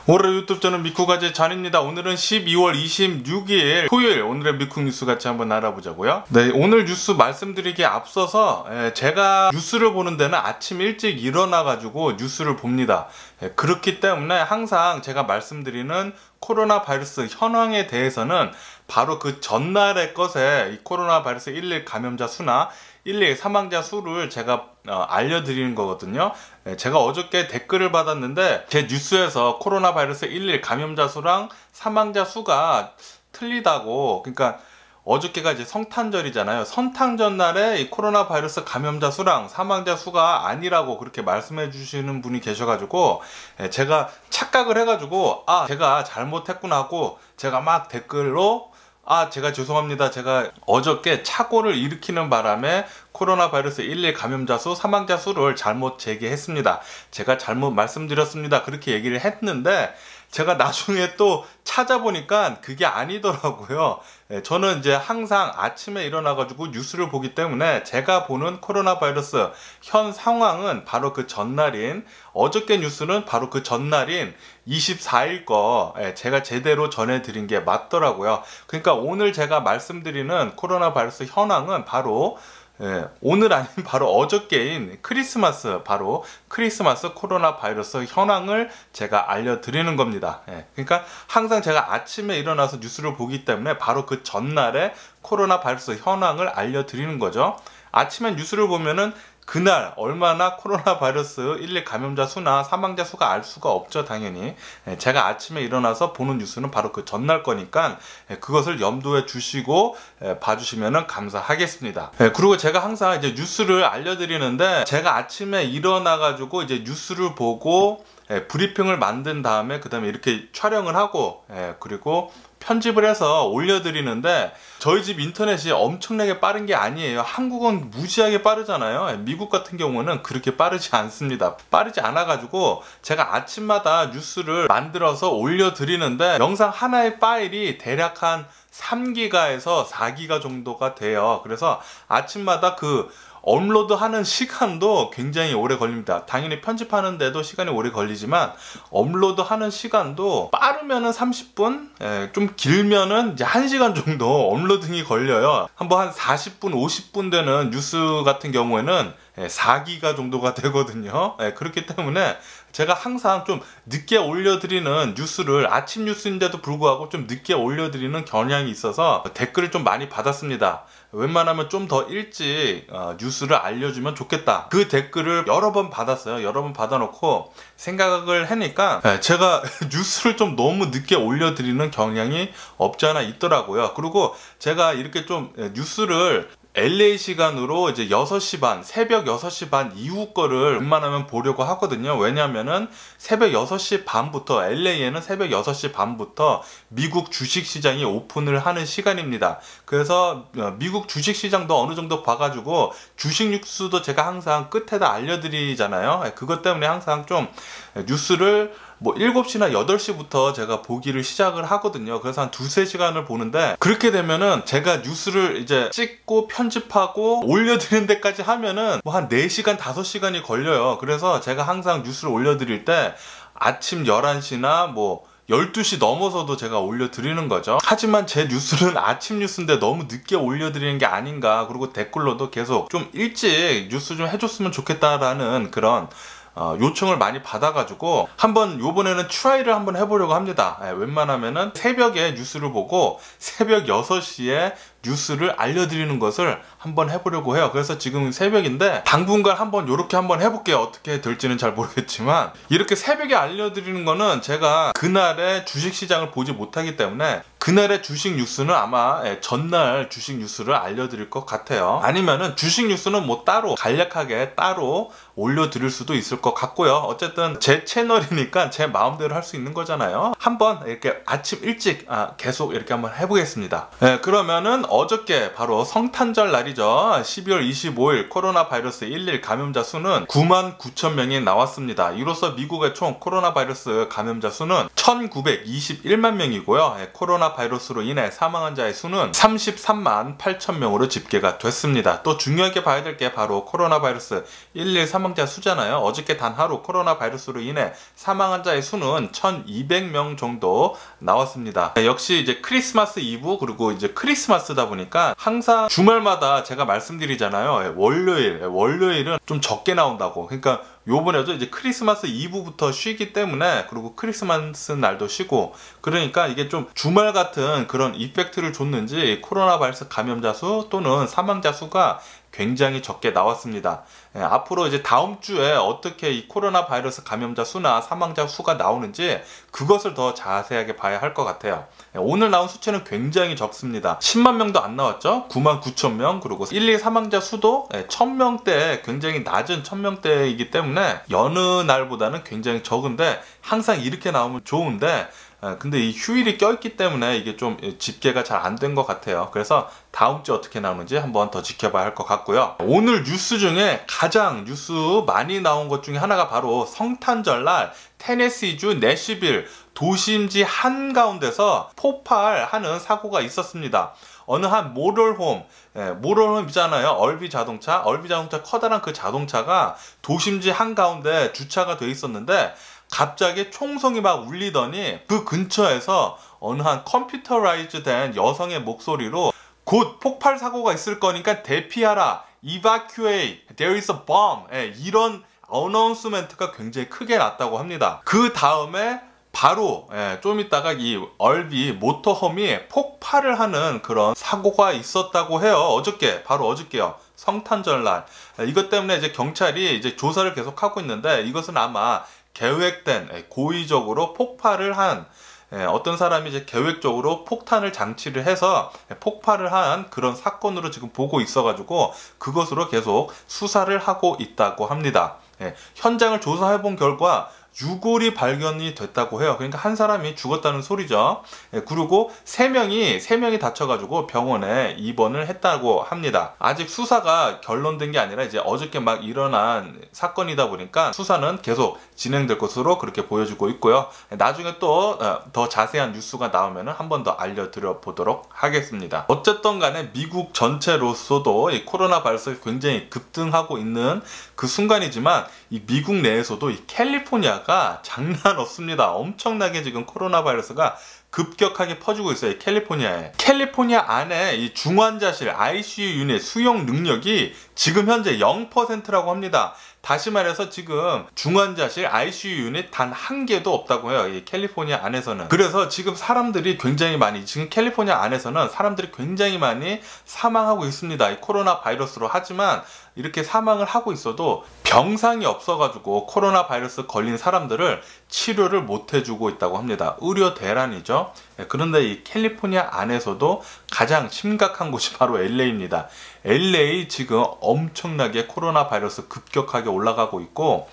올해 유튜브 저는 미쿠가제 잔입니다. 오늘은 12월 26일 토요일 오늘의 미쿠 뉴스 같이 한번 알아보자고요. 네, 오늘 뉴스 말씀드리기에 앞서서 제가 뉴스를 보는 데는 아침 일찍 일어나가지고 뉴스를 봅니다. 그렇기 때문에 항상 제가 말씀드리는 코로나 바이러스 현황에 대해서는 바로 그 전날의 것에 이 코로나 바이러스 11 감염자 수나 11 사망자 수를 제가 알려드리는 거거든요. 제가 어저께 댓글을 받았는데 제 뉴스에서 코로나 바이러스 11 감염자 수랑 사망자 수가 틀리다고. 그러니까 어저께가 이제 성탄절이잖아요. 성탄절 날에 이 코로나 바이러스 감염자 수랑 사망자 수가 아니라고 그렇게 말씀해 주시는 분이 계셔가지고 제가 착각을 해가지고 제가 잘못했구나 하고 제가 막 댓글로 제가 죄송합니다. 제가 어저께 착오를 일으키는 바람에 코로나 바이러스 11 감염자 수, 사망자 수를 잘못 제기했습니다. 제가 잘못 말씀드렸습니다. 그렇게 얘기를 했는데 제가 나중에 또 찾아보니까 그게 아니더라고요. 저는 이제 항상 아침에 일어나가지고 뉴스를 보기 때문에 제가 보는 코로나 바이러스 현 상황은 바로 그 전날인, 어저께 뉴스는 바로 그 전날인 24일 거 제가 제대로 전해드린 게 맞더라고요. 그러니까 오늘 제가 말씀드리는 코로나 바이러스 현황은 바로 오늘 아닌 바로 어저께인 크리스마스, 바로 크리스마스 코로나 바이러스 현황을 제가 알려드리는 겁니다. 그러니까 항상 제가 아침에 일어나서 뉴스를 보기 때문에 바로 그 전날에 코로나 바이러스 현황을 알려드리는 거죠. 아침에 뉴스를 보면은 그날 얼마나 코로나 바이러스 11 감염자 수나 사망자 수가 알 수가 없죠, 당연히. 제가 아침에 일어나서 보는 뉴스는 바로 그 전날 거니까 그것을 염두에 주시고 봐주시면 감사하겠습니다. 그리고 제가 항상 이제 뉴스를 알려드리는데 제가 아침에 일어나가지고 이제 뉴스를 보고 브리핑을 만든 다음에 그 다음에 이렇게 촬영을 하고 그리고 편집을 해서 올려드리는데 저희 집 인터넷이 엄청나게 빠른 게 아니에요. 한국은 무지하게 빠르잖아요. 미국 같은 경우는 그렇게 빠르지 않습니다. 빠르지 않아가지고 제가 아침마다 뉴스를 만들어서 올려드리는데 영상 하나의 파일이 대략 한 3기가에서 4기가 정도가 돼요. 그래서 아침마다 그 업로드하는 시간도 굉장히 오래 걸립니다. 당연히 편집하는데도 시간이 오래 걸리지만 업로드하는 시간도 빠르면은 30분, 좀 길면은 이제 1시간 정도 업로딩이 걸려요. 한번 한 40분, 50분 되는 뉴스 같은 경우에는 4기가 정도가 되거든요. 그렇기 때문에 제가 항상 좀 늦게 올려드리는 뉴스를 아침 뉴스인데도 불구하고 좀 늦게 올려드리는 경향이 있어서 댓글을 좀 많이 받았습니다. 웬만하면 좀 더 일찍 뉴스를 알려주면 좋겠다. 그 댓글을 여러 번 받았어요. 여러 번 받아놓고 생각을 하니까 제가 뉴스를 좀 너무 늦게 올려드리는 경향이 없지 않아 있더라고요. 그리고 제가 이렇게 좀 뉴스를 LA 시간으로 이제 6시 반, 새벽 6시 반 이후 거를 웬만하면 보려고 하거든요. 왜냐면은 새벽 6시 반부터, LA에는 새벽 6시 반부터 미국 주식시장이 오픈을 하는 시간입니다. 그래서 미국 주식시장도 어느 정도 봐가지고 주식 뉴스도 제가 항상 끝에다 알려드리잖아요. 그것 때문에 항상 좀 뉴스를 7시나 8시부터 제가 보기를 시작을 하거든요. 그래서 한 2-3시간을 보는데 그렇게 되면은 제가 뉴스를 이제 찍고 편집하고 올려드리는 데까지 하면은 한 4시간, 5시간이 걸려요. 그래서 제가 항상 뉴스를 올려드릴 때 아침 11시나 12시 넘어서도 제가 올려드리는 거죠. 하지만 제 뉴스는 아침 뉴스인데 너무 늦게 올려드리는 게 아닌가. 그리고 댓글로도 계속 좀 일찍 뉴스 좀 해줬으면 좋겠다라는 그런 요청을 많이 받아가지고 한번 요번에는 트라이를 한번 해보려고 합니다. 웬만하면은 새벽에 뉴스를 보고 새벽 6시에 뉴스를 알려드리는 것을 한번 해보려고 해요. 그래서 지금 새벽인데 당분간 한번 요렇게 한번 해볼게요. 어떻게 될지는 잘 모르겠지만 이렇게 새벽에 알려드리는 거는 제가 그날의 주식시장을 보지 못하기 때문에 그날의 주식 뉴스는 아마 전날 주식 뉴스를 알려드릴 것 같아요. 아니면은 주식 뉴스는 따로 간략하게 따로 올려드릴 수도 있을 것 같고요. 어쨌든 제 채널이니까 제 마음대로 할 수 있는 거잖아요. 한번 이렇게 아침 일찍 계속 이렇게 한번 해보겠습니다. 그러면은 어저께 바로 성탄절 날이죠. 12월 25일 코로나 바이러스 11 감염자 수는 99,000명이 나왔습니다. 이로써 미국의 총 코로나 바이러스 감염자 수는 1921만 명이고요. 코로나 바이러스로 인해 사망한 자의 수는 33만 8천 명으로 집계가 됐습니다. 또 중요하게 봐야 될 게 바로 코로나 바이러스 1일 사망자 수잖아요. 어저께 단 하루 코로나 바이러스로 인해 사망한 자의 수는 1200명 정도 나왔습니다. 역시 이제 크리스마스 이브 그리고 이제 크리스마스다 보니까 항상 주말마다 제가 말씀드리잖아요. 월요일은 좀 적게 나온다고. 그러니까 요번에도 이제 크리스마스 이브부터 쉬기 때문에, 그리고 크리스마스 날도 쉬고, 그러니까 이게 좀 주말 같은 그런 이펙트를 줬는지 코로나 바이러스 감염자 수 또는 사망자 수가 굉장히 적게 나왔습니다. 앞으로 이제 다음 주에 어떻게 이 코로나 바이러스 감염자 수나 사망자 수가 나오는지 그것을 더 자세하게 봐야 할 것 같아요. 오늘 나온 수치는 굉장히 적습니다. 10만 명도 안 나왔죠? 9만 9천 명. 그리고 1일 사망자 수도 1000명대, 굉장히 낮은 1000명대이기 때문에 여느 날보다는 굉장히 적은데, 항상 이렇게 나오면 좋은데, 근데 이 휴일이 껴있기 때문에 이게 좀 집계가 잘 안 된 것 같아요. 그래서 다음 주 어떻게 나오는지 한번 더 지켜봐야 할 것 같고요. 오늘 뉴스 중에 가장 뉴스 많이 나온 것 중에 하나가 바로 성탄절날 테네시주 내시빌 도심지 한가운데서 폭발하는 사고가 있었습니다. 어느 한 모럴홈 있잖아요. 얼비 자동차 커다란 그 자동차가 도심지 한가운데 주차가 돼 있었는데, 갑자기 총성이 막 울리더니 그 근처에서 어느 한 컴퓨터라이즈 된 여성의 목소리로 곧 폭발 사고가 있을 거니까 대피하라, evacuate, there is a bomb, 이런 어나운스멘트가 굉장히 크게 났다고 합니다. 그 다음에 바로 좀 있다가 이 얼비 모터홈이 폭발을 하는 그런 사고가 있었다고 해요. 바로 어저께요. 성탄절날. 이것 때문에 이제 경찰이 이제 조사를 계속 하고 있는데, 이것은 아마 계획된, 고의적으로 폭발을 한, 어떤 사람이 이제 계획적으로 폭탄을 장치를 해서 폭발을 한 그런 사건으로 지금 보고 있어가지고 그것으로 계속 수사를 하고 있다고 합니다. 현장을 조사해 본 결과 유골이 발견이 됐다고 해요. 그러니까 한 사람이 죽었다는 소리죠. 그리고 3명이 다쳐가지고 병원에 입원을 했다고 합니다. 아직 수사가 결론된 게 아니라 이제 어저께 막 일어난 사건이다 보니까 수사는 계속 진행될 것으로 그렇게 보여지고 있고요. 나중에 또 더 자세한 뉴스가 나오면 한 번 더 알려드려 보도록 하겠습니다. 어쨌든 간에 미국 전체로서도 이 코로나 바이러스가 굉장히 급등하고 있는 그 순간이지만, 이 미국 내에서도 이 캘리포니아가 장난 없습니다. 엄청나게 지금 코로나 바이러스가 급격하게 퍼지고 있어요. 캘리포니아에. 캘리포니아 안에 이 중환자실 ICU 유닛 수용 능력이 지금 현재 0%라고 합니다. 다시 말해서 지금 중환자실 ICU 유닛 단 한 개도 없다고 해요. 이 캘리포니아 안에서는. 그래서 지금 지금 캘리포니아 안에서는 사람들이 굉장히 많이 사망하고 있습니다. 이 코로나 바이러스로. 하지만 이렇게 사망을 하고 있어도 병상이 없어가지고 코로나 바이러스 걸린 사람들을 치료를 못 해주고 있다고 합니다. 의료 대란이죠. 그런데 이 캘리포니아 안에서도 가장 심각한 곳이 바로 LA입니다. LA 지금 엄청나게 코로나 바이러스 급격하게 올라가고 있고,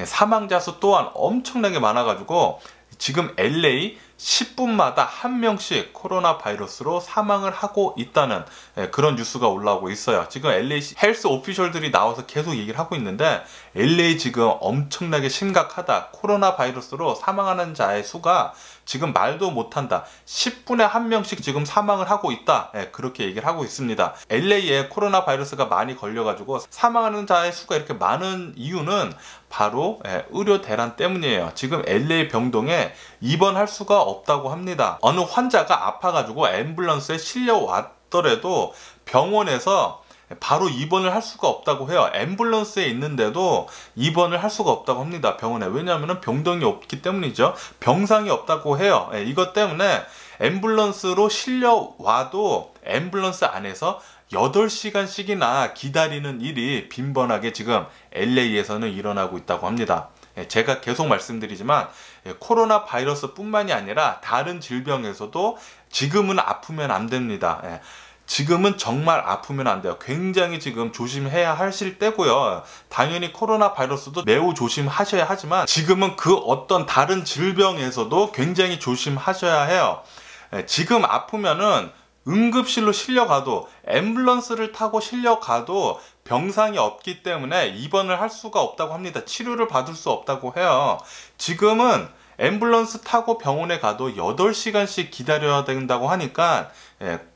사망자 수 또한 엄청나게 많아가지고 지금 LA 10분마다 한 명씩 코로나 바이러스로 사망을 하고 있다는 그런 뉴스가 올라오고 있어요. 지금 LA 헬스 오피셜들이 나와서 계속 얘기를 하고 있는데, LA 지금 엄청나게 심각하다. 코로나 바이러스로 사망하는 자의 수가 지금 말도 못한다. 10분에 한 명씩 지금 사망을 하고 있다. 그렇게 얘기를 하고 있습니다. LA에 코로나 바이러스가 많이 걸려가지고 사망하는 자의 수가 이렇게 많은 이유는 바로 의료 대란 때문이에요. 지금 LA 병동에 입원할 수가 없다고 합니다. 어느 환자가 아파가지고 앰뷸런스에 실려왔더라도 병원에서 바로 입원을 할 수가 없다고 해요. 앰뷸런스에 있는데도 입원을 할 수가 없다고 합니다. 병원에. 왜냐하면 병동이 없기 때문이죠. 병상이 없다고 해요. 이것 때문에 앰뷸런스로 실려와도 앰뷸런스 안에서 8시간씩이나 기다리는 일이 빈번하게 지금 LA에서는 일어나고 있다고 합니다. 제가 계속 말씀드리지만 코로나 바이러스 뿐만이 아니라 다른 질병에서도 지금은 아프면 안 됩니다. 지금은 정말 아프면 안 돼요. 굉장히 지금 조심해야 하실 때고요. 당연히 코로나 바이러스도 매우 조심하셔야 하지만 지금은 그 어떤 다른 질병에서도 굉장히 조심하셔야 해요. 지금 아프면은 응급실로 실려가도, 앰뷸런스를 타고 실려가도 병상이 없기 때문에 입원을 할 수가 없다고 합니다. 치료를 받을 수 없다고 해요. 지금은 앰뷸런스 타고 병원에 가도 8시간씩 기다려야 된다고 하니까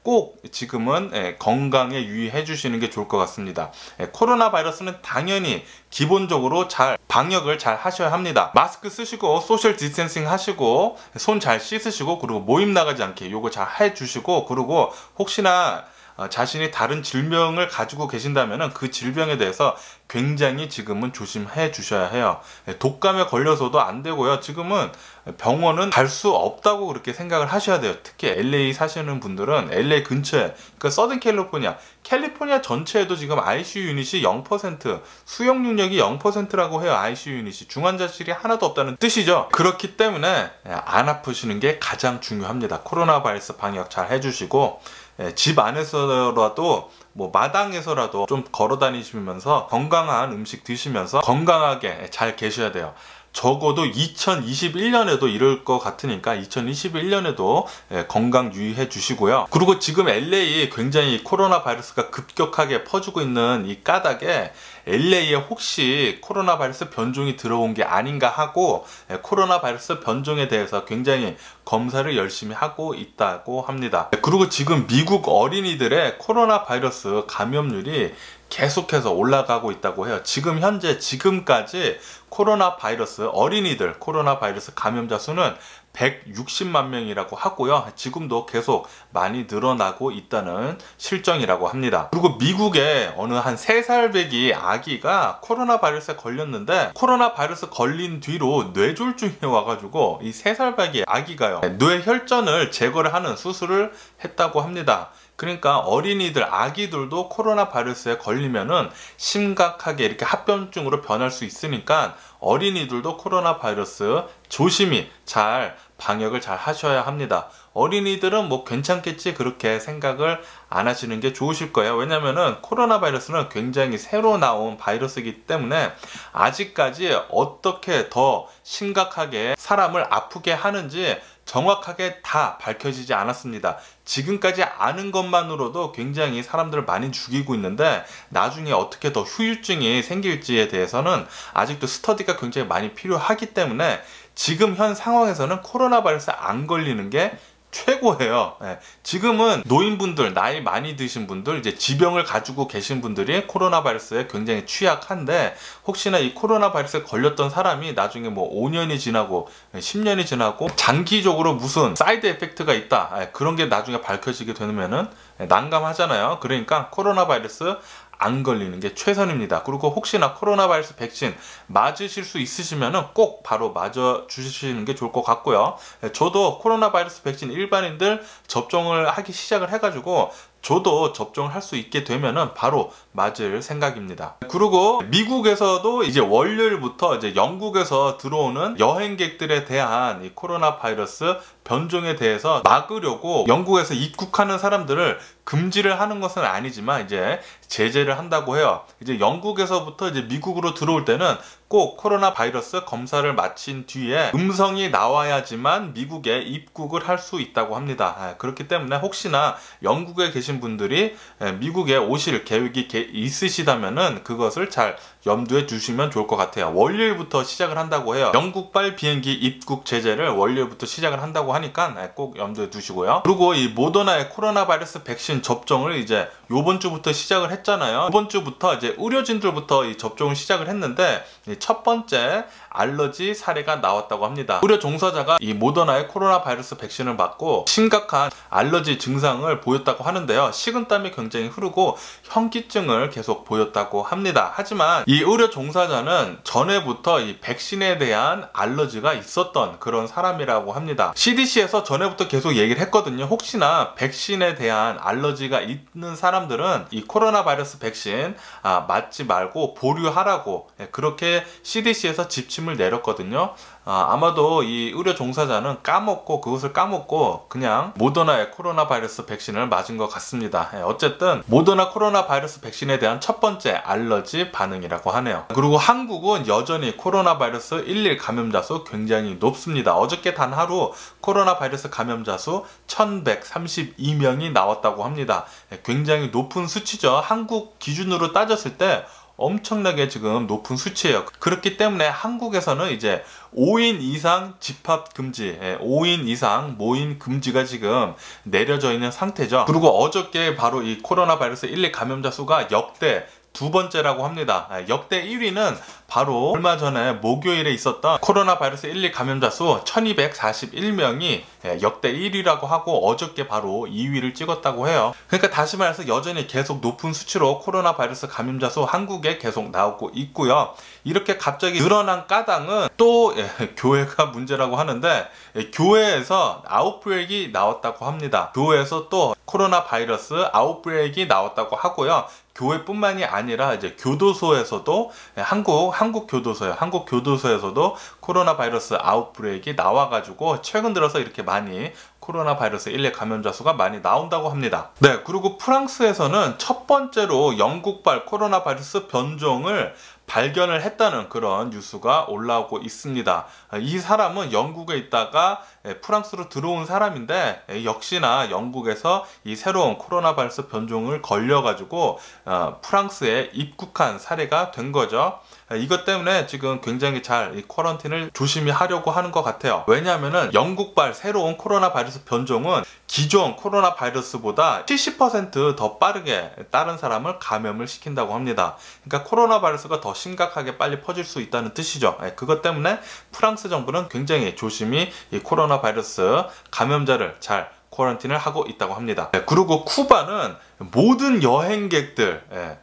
꼭 지금은 건강에 유의해 주시는 게 좋을 것 같습니다. 코로나 바이러스는 당연히 기본적으로 잘 방역을 잘 하셔야 합니다. 마스크 쓰시고 소셜 디스텐싱 하시고 손 잘 씻으시고 그리고 모임 나가지 않게 요거 잘 해주시고, 그리고 혹시나 자신이 다른 질병을 가지고 계신다면 그 질병에 대해서 굉장히 지금은 조심해 주셔야 해요. 독감에 걸려서도 안 되고요. 지금은 병원은 갈 수 없다고 그렇게 생각을 하셔야 돼요. 특히 LA 사시는 분들은 LA 근처에, 그 서든 캘리포니아 전체에도 지금 ICU 유닛이 0%, 수용 능력이 0%라고 해요. ICU 유닛이 중환자실이 하나도 없다는 뜻이죠. 그렇기 때문에 안 아프시는 게 가장 중요합니다. 코로나 바이러스 방역 잘 해주시고, 집 안에서라도 뭐 마당에서라도 좀 걸어 다니시면서 건강한 음식 드시면서 건강하게 잘 계셔야 돼요. 적어도 2021년에도 이럴 것 같으니까 2021년에도 건강 유의해 주시고요. 그리고 지금 LA 굉장히 코로나 바이러스가 급격하게 퍼지고 있는 이 까닭에 LA에 혹시 코로나 바이러스 변종이 들어온 게 아닌가 하고 코로나 바이러스 변종에 대해서 굉장히 검사를 열심히 하고 있다고 합니다. 그리고 지금 미국 어린이들의 코로나 바이러스 감염률이 계속해서 올라가고 있다고 해요. 지금 현재 지금까지 코로나 바이러스 어린이들 코로나 바이러스 감염자 수는 160만 명이라고 하고요. 지금도 계속 많이 늘어나고 있다는 실정이라고 합니다. 그리고 미국에 어느 한 3살 배기 아기가 코로나 바이러스에 걸렸는데, 코로나 바이러스 걸린 뒤로 뇌졸중이 와가지고 이 3살 배기 아기가요, 뇌혈전을 제거를 하는 수술을 했다고 합니다. 그러니까 어린이들, 아기들도 코로나 바이러스에 걸리면은 심각하게 이렇게 합병증으로 변할 수 있으니까 어린이들도 코로나 바이러스 조심히 잘 방역을 잘 하셔야 합니다. 어린이들은 뭐 괜찮겠지 그렇게 생각을 안 하시는 게 좋으실 거예요. 왜냐면은 코로나 바이러스는 굉장히 새로 나온 바이러스이기 때문에 아직까지 어떻게 더 심각하게 사람을 아프게 하는지 정확하게 다 밝혀지지 않았습니다. 지금까지 아는 것만으로도 굉장히 사람들을 많이 죽이고 있는데, 나중에 어떻게 더 후유증이 생길지에 대해서는 아직도 스터디가 굉장히 많이 필요하기 때문에 지금 현 상황에서는 코로나 바이러스 안 걸리는 게 최고예요. 지금은 노인분들, 나이 많이 드신 분들, 이제 지병을 가지고 계신 분들이 코로나 바이러스에 굉장히 취약한데, 혹시나 이 코로나 바이러스에 걸렸던 사람이 나중에 뭐 5년이 지나고 10년이 지나고 장기적으로 무슨 사이드 에펙트가 있다, 그런 게 나중에 밝혀지게 되면은 난감하잖아요. 그러니까 코로나 바이러스 안 걸리는 게 최선입니다. 그리고 혹시나 코로나 바이러스 백신 맞으실 수 있으시면은 꼭 바로 맞아 주시는 게 좋을 것 같고요. 저도 코로나 바이러스 백신 일반인들 접종을 하기 시작을 해가지고 저도 접종을 할 수 있게 되면은 바로 맞을 생각입니다. 그리고 미국에서도 이제 월요일부터 이제 영국에서 들어오는 여행객들에 대한 이 코로나 바이러스 변종에 대해서 막으려고 영국에서 입국하는 사람들을 금지를 하는 것은 아니지만 이제 제재를 한다고 해요. 이제 영국에서부터 이제 미국으로 들어올 때는 꼭 코로나 바이러스 검사를 마친 뒤에 음성이 나와야지만 미국에 입국을 할 수 있다고 합니다. 그렇기 때문에 혹시나 영국에 계신 분들이 미국에 오실 계획이 있으시다면은 그것을 잘 염두에 두시면 좋을 것 같아요. 월요일부터 시작을 한다고 해요. 영국발 비행기 입국 제재를 월요일부터 시작을 한다고 하니까 꼭 염두에 두시고요. 그리고 이 모더나의 코로나 바이러스 백신 접종을 이제 요번 주부터 시작을 했잖아요. 이번 주부터 이제 의료진들부터 이 접종을 시작을 했는데, 첫 번째 알러지 사례가 나왔다고 합니다. 의료 종사자가 이 모더나의 코로나 바이러스 백신을 맞고 심각한 알러지 증상을 보였다고 하는데요. 식은땀이 굉장히 흐르고 현기증을 계속 보였다고 합니다. 하지만 이 의료 종사자는 전에부터 이 백신에 대한 알러지가 있었던 그런 사람이라고 합니다. CDC에서 전에부터 계속 얘기를 했거든요. 혹시나 백신에 대한 알러지가 있는 사람들은 이 코로나 바이러스 백신 맞지 말고 보류하라고 그렇게 CDC에서 지침을 내렸거든요. 아마도 이 의료 종사자는 그것을 까먹고 그냥 모더나의 코로나 바이러스 백신을 맞은 것 같습니다. 어쨌든 모더나 코로나 바이러스 백신에 대한 첫 번째 알러지 반응이라고 하네요. 그리고 한국은 여전히 코로나 바이러스 1일 감염자 수 굉장히 높습니다. 어저께 단 하루 코로나 바이러스 감염자 수 1132명이 나왔다고 합니다. 굉장히 높은 수치죠. 한국 기준으로 따졌을 때 엄청나게 지금 높은 수치예요. 그렇기 때문에 한국에서는 이제 5인 이상 집합 금지, 5인 이상 모임 금지가 지금 내려져 있는 상태죠. 그리고 어저께 바로 이 코로나 바이러스 1, 2 감염자 수가 역대 두 번째라고 합니다. 역대 1위는 바로 얼마 전에 목요일에 있었던 코로나 바이러스 1, 2 감염자 수 1241명이 역대 1위라고 하고 어저께 바로 2위를 찍었다고 해요. 그러니까 다시 말해서 여전히 계속 높은 수치로 코로나 바이러스 감염자 수 한국에 계속 나오고 있고요. 이렇게 갑자기 늘어난 까닭은 또 교회가 문제라고 하는데, 교회에서 아웃브레이크가 나왔다고 합니다. 교회에서 또 코로나 바이러스 아웃브레이크가 나왔다고 하고요. 교회뿐만이 아니라 이제 교도소에서도 한국 교도소요. 한국 교도소에서도 코로나 바이러스 아웃브레이크가 나와가지고 최근 들어서 이렇게 많이 코로나 바이러스 1, 2 감염자 수가 많이 나온다고 합니다. 네, 그리고 프랑스에서는 첫 번째로 영국발 코로나 바이러스 변종을 발견을 했다는 그런 뉴스가 올라오고 있습니다. 이 사람은 영국에 있다가 프랑스로 들어온 사람인데, 역시나 영국에서 이 새로운 코로나 바이러스 변종을 걸려가지고 프랑스에 입국한 사례가 된 거죠. 이것 때문에 지금 굉장히 잘 이 쿼런틴을 조심히 하려고 하는 것 같아요. 왜냐하면은 영국발 새로운 코로나 바이러스 변종은 기존 코로나 바이러스보다 70% 더 빠르게 다른 사람을 감염을 시킨다고 합니다. 그러니까 코로나 바이러스가 더 심각하게 빨리 퍼질 수 있다는 뜻이죠. 그것 때문에 프랑스 정부는 굉장히 조심히 이 코로나 바이러스 감염자를 잘 쿼런틴을 하고 있다고 합니다. 그리고 쿠바는 모든 여행객들,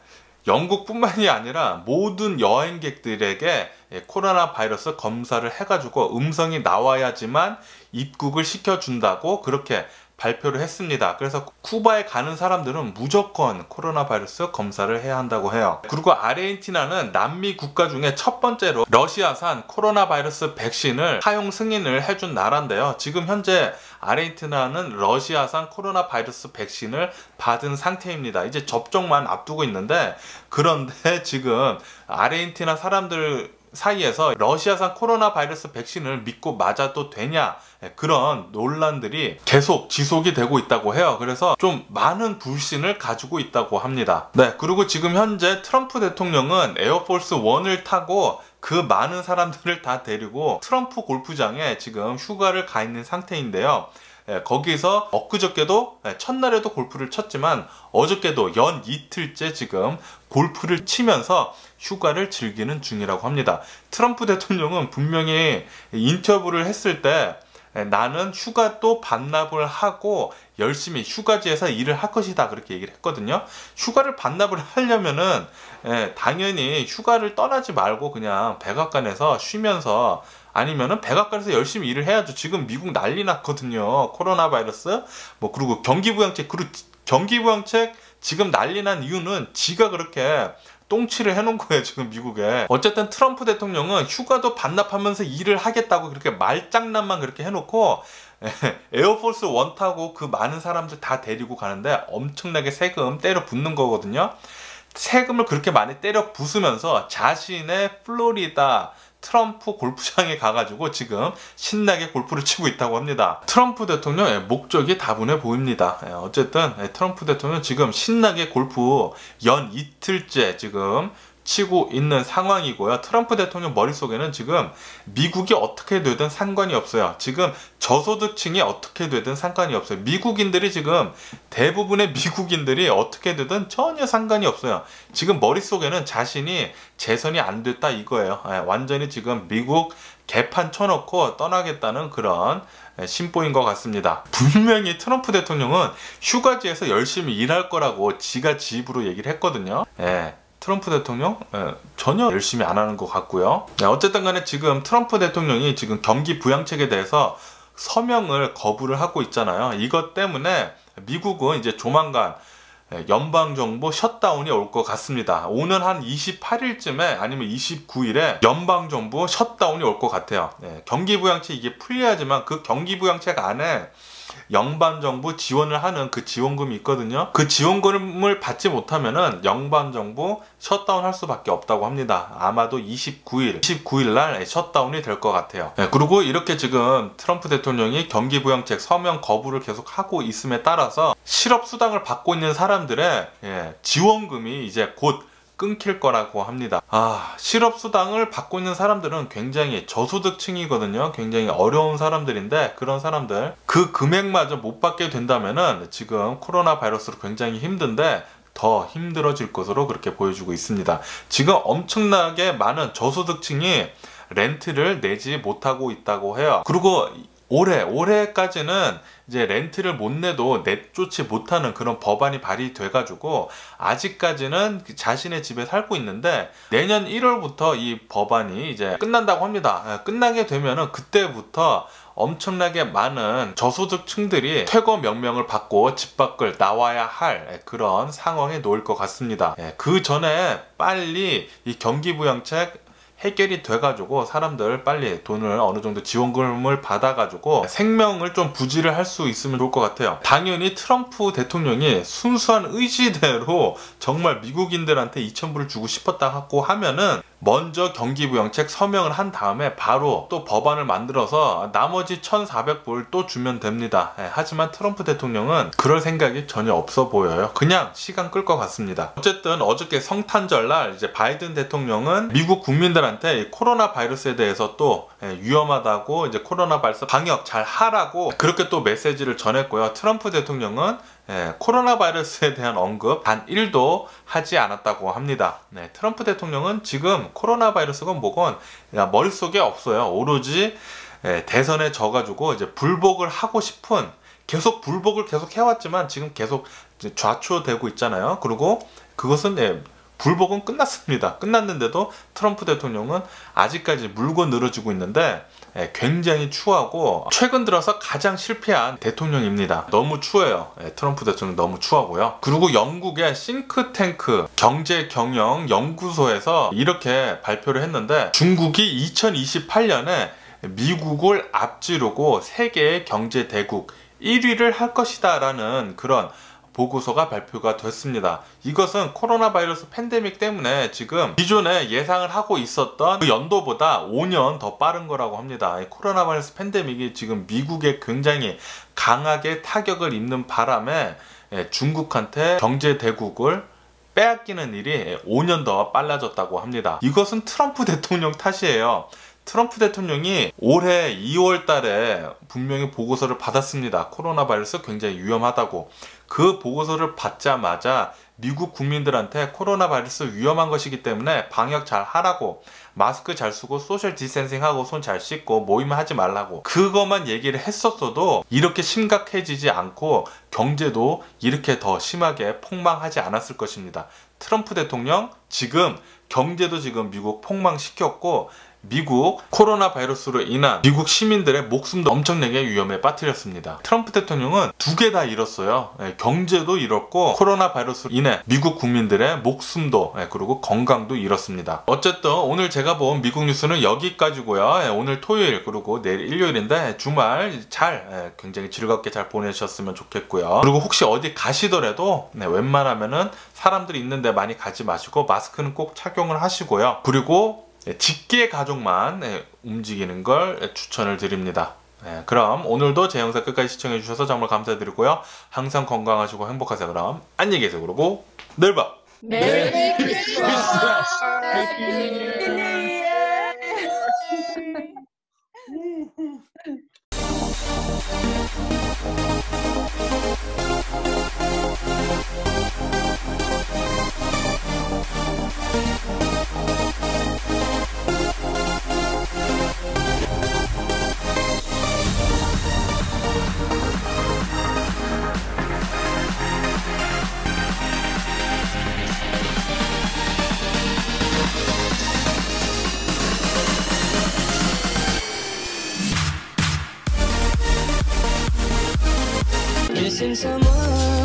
영국뿐만이 아니라 모든 여행객들에게 코로나 바이러스 검사를 해가지고 음성이 나와야지만 입국을 시켜준다고 그렇게 발표를 했습니다. 그래서 쿠바에 가는 사람들은 무조건 코로나 바이러스 검사를 해야 한다고 해요. 그리고 아르헨티나는 남미 국가 중에 첫 번째로 러시아산 코로나 바이러스 백신을 사용 승인을 해준 나라인데요. 지금 현재 아르헨티나는 러시아산 코로나 바이러스 백신을 받은 상태입니다. 이제 접종만 앞두고 있는데, 그런데 지금 아르헨티나 사람들 사이에서 러시아산 코로나 바이러스 백신을 믿고 맞아도 되냐, 그런 논란들이 계속 지속이 되고 있다고 해요. 그래서 좀 많은 불신을 가지고 있다고 합니다. 네, 그리고 지금 현재 트럼프 대통령은 에어포스 1을 타고 그 많은 사람들을 다 데리고 트럼프 골프장에 지금 휴가를 가 있는 상태인데요. 거기서 엊그저께도 첫날에도 골프를 쳤지만 어저께도 연 이틀째 지금 골프를 치면서 휴가를 즐기는 중이라고 합니다. 트럼프 대통령은 분명히 인터뷰를 했을 때 나는 휴가도 반납을 하고 열심히 휴가지에서 일을 할 것이다, 그렇게 얘기를 했거든요. 휴가를 반납을 하려면은 당연히 휴가를 떠나지 말고 그냥 백악관에서 쉬면서, 아니면은 백악관에서 열심히 일을 해야죠. 지금 미국 난리 났거든요. 코로나 바이러스. 그리고 경기부양책, 경기부양책 지금 난리 난 이유는 지가 그렇게 똥치를 해놓은 거예요, 지금 미국에. 어쨌든 트럼프 대통령은 휴가도 반납하면서 일을 하겠다고 그렇게 말장난만 그렇게 해놓고 에어포스 1 타고 그 많은 사람들 다 데리고 가는데 엄청나게 세금 때려 붓는 거거든요. 세금을 그렇게 많이 때려 부수면서 자신의 플로리다 트럼프 골프장에 가가지고 지금 신나게 골프를 치고 있다고 합니다. 트럼프 대통령의 목적이 다분해 보입니다. 어쨌든 트럼프 대통령 지금 신나게 골프 연 이틀째 지금 치고 있는 상황이고요. 트럼프 대통령 머릿속에는 지금 미국이 어떻게 되든 상관이 없어요. 지금 저소득층이 어떻게 되든 상관이 없어요. 미국인들이 지금 대부분의 미국인들이 어떻게 되든 전혀 상관이 없어요. 지금 머릿속에는 자신이 재선이 안 됐다 이거예요. 완전히 지금 미국 개판 쳐놓고 떠나겠다는 그런 심보인 것 같습니다. 분명히 트럼프 대통령은 휴가지에서 열심히 일할 거라고 지가 지 입으로 얘기를 했거든요. 트럼프 대통령 전혀 열심히 안 하는 것 같고요. 어쨌든 간에 지금 트럼프 대통령이 지금 경기 부양책에 대해서 서명을 거부를 하고 있잖아요. 이것 때문에 미국은 이제 조만간 연방정부 셧다운이 올 것 같습니다. 오늘 한 28일쯤에 아니면 29일에 연방정부 셧다운이 올 것 같아요. 경기부양책 이게 풀려야지만 그 경기부양책 안에 연방정부 지원을 하는 그 지원금이 있거든요. 그 지원금을 받지 못하면은 연방정부 셧다운 할 수밖에 없다고 합니다. 아마도 29일 날 셧다운이 될 것 같아요. 그리고 이렇게 지금 트럼프 대통령이 경기부양책 서명 거부를 계속 하고 있음에 따라서 실업수당을 받고 있는 사람들의 지원금이 이제 곧 끊길 거라고 합니다. 실업수당을 받고 있는 사람들은 굉장히 저소득층이거든요. 굉장히 어려운 사람들인데, 그런 사람들 그 금액마저 못 받게 된다면은 지금 코로나 바이러스로 굉장히 힘든데 더 힘들어질 것으로 그렇게 보여주고 있습니다. 지금 엄청나게 많은 저소득층이 렌트를 내지 못하고 있다고 해요. 그리고 올해까지는 이제 렌트를 못 내도 내쫓지 못하는 그런 법안이 발의돼가지고 아직까지는 자신의 집에 살고 있는데, 내년 1월부터 이 법안이 이제 끝난다고 합니다. 끝나게 되면은 그때부터 엄청나게 많은 저소득층들이 퇴거 명령을 받고 집 밖을 나와야 할 그런 상황에 놓일 것 같습니다. 그 전에 빨리 이 경기부양책 해결이 돼가지고 사람들 빨리 돈을 어느 정도 지원금을 받아가지고 생명을 좀 부지를 할 수 있으면 좋을 것 같아요. 당연히 트럼프 대통령이 순수한 의지대로 정말 미국인들한테 2,000불을 주고 싶었다고 하면은 먼저 경기부양책 서명을 한 다음에 바로 또 법안을 만들어서 나머지 1,400불 또 주면 됩니다. 하지만 트럼프 대통령은 그럴 생각이 전혀 없어 보여요. 그냥 시간 끌 것 같습니다. 어쨌든 어저께 성탄절날 이제 바이든 대통령은 미국 국민들한테 코로나 바이러스에 대해서 또 위험하다고, 이제 코로나 바이러스 방역 잘 하라고 그렇게 또 메시지를 전했고요. 트럼프 대통령은 코로나 바이러스에 대한 언급 단 1도 하지 않았다고 합니다. 트럼프 대통령은 지금 코로나 바이러스건 뭐건 머릿속에 없어요. 오로지 대선에 져가지고 이제 불복을 하고 싶은, 계속 불복을 계속 해왔지만 지금 계속 좌초되고 있잖아요. 그리고 그것은 불복은 끝났습니다. 끝났는데도 트럼프 대통령은 아직까지 물고 늘어지고 있는데 굉장히 추하고 최근 들어서 가장 실패한 대통령입니다. 너무 추해요. 트럼프 대통령 너무 추하고요. 그리고 영국의 싱크탱크 경제경영연구소에서 이렇게 발표를 했는데, 중국이 2028년에 미국을 앞지르고 세계의 경제대국 1위를 할 것이다 라는 그런 보고서가 발표가 됐습니다. 이것은 코로나 바이러스 팬데믹 때문에 지금 기존에 예상을 하고 있었던 그 연도보다 5년 더 빠른 거라고 합니다. 코로나 바이러스 팬데믹이 지금 미국에 굉장히 강하게 타격을 입는 바람에 중국한테 경제 대국을 빼앗기는 일이 5년 더 빨라졌다고 합니다. 이것은 트럼프 대통령 탓이에요. 트럼프 대통령이 올해 2월 달에 분명히 보고서를 받았습니다. 코로나 바이러스 굉장히 위험하다고. 그 보고서를 받자마자 미국 국민들한테 코로나 바이러스 위험한 것이기 때문에 방역 잘 하라고, 마스크 잘 쓰고 소셜 디스텐싱하고 손 잘 씻고 모임 하지 말라고, 그것만 얘기를 했었어도 이렇게 심각해지지 않고 경제도 이렇게 더 심하게 폭망하지 않았을 것입니다. 트럼프 대통령 지금 경제도 지금 미국 폭망시켰고, 미국 코로나 바이러스로 인한 미국 시민들의 목숨도 엄청나게 위험에 빠뜨렸습니다. 트럼프 대통령은 두 개 다 잃었어요. 경제도 잃었고 코로나 바이러스로 인해 미국 국민들의 목숨도 그리고 건강도 잃었습니다. 어쨌든 오늘 제가 본 미국 뉴스는 여기까지고요. 오늘 토요일 그리고 내일 일요일인데 주말 잘 굉장히 즐겁게 잘 보내셨으면 좋겠고요. 그리고 혹시 어디 가시더라도 웬만하면은 사람들이 있는데 많이 가지 마시고 마스크는 꼭 착용을 하시고요. 그리고 직계 가족만 움직이는 걸 추천을 드립니다. 그럼 오늘도 제 영상 끝까지 시청해 주셔서 정말 감사드리고요. 항상 건강하시고 행복하세요. 그럼 안녕히 계세요. 그러고 내일 봐. 메리 크리스마스. Missing someone.